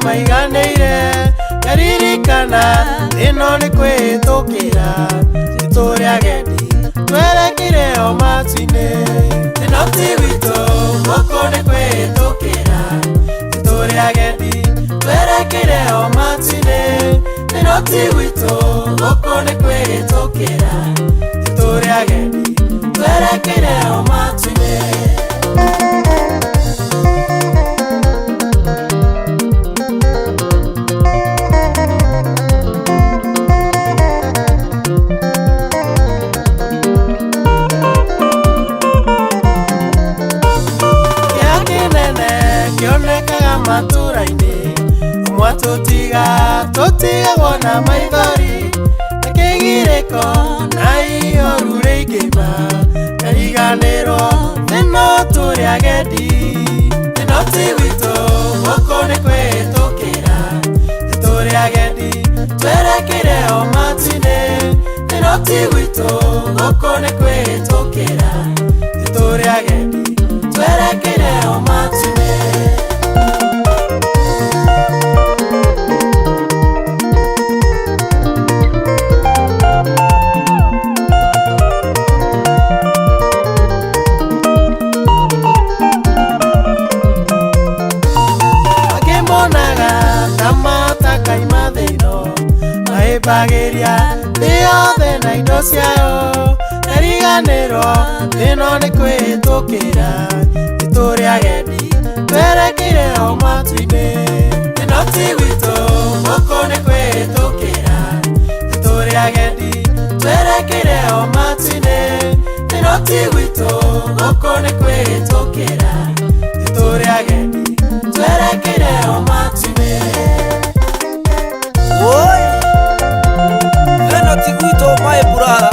maiganĩire ngaririkana ĩno nĩ kwĩhĩtũkĩra itũũra agendi twerekeire o matu-inĩ ĩno ti witũ gũkũ nĩ kwĩhĩtũkĩra itũũra agendi twerekeire o matu-inĩ ĩno ti witũ gũkũ nĩ kwĩhĩtũkĩra itũũra agendi twerekeire o matu-inĩ. Tũtigagwo na maithori na kĩgirĩko na ihoru rĩingĩma kariganĩrwo ĩno tũrĩ agendi ĩno ti witũ gũkũ nĩ kwĩhĩtũkĩra itũũra agendi twerekeire o matu-inĩ ĩno ti witũ gũkũ nĩ kwĩhĩtũkĩra itũũra agendi twerekeire o matu-inĩ. Maĩmbagĩria thĩ yothe na indo ciayo kariganĩrwo ĩno nĩ kwĩhĩtũkĩra itũũra agendi twerekeire o matu-inĩ ĩno ti witũ gũkũ nĩ kwĩhĩtũkĩra itũũra agendi twerekeire o matu-inĩ ĩno ti witũ gũkũ nĩ kwĩhĩtũkĩra itũũra agendi twerekeire o matu-inĩ. Eno ti gwitũ maĩ burara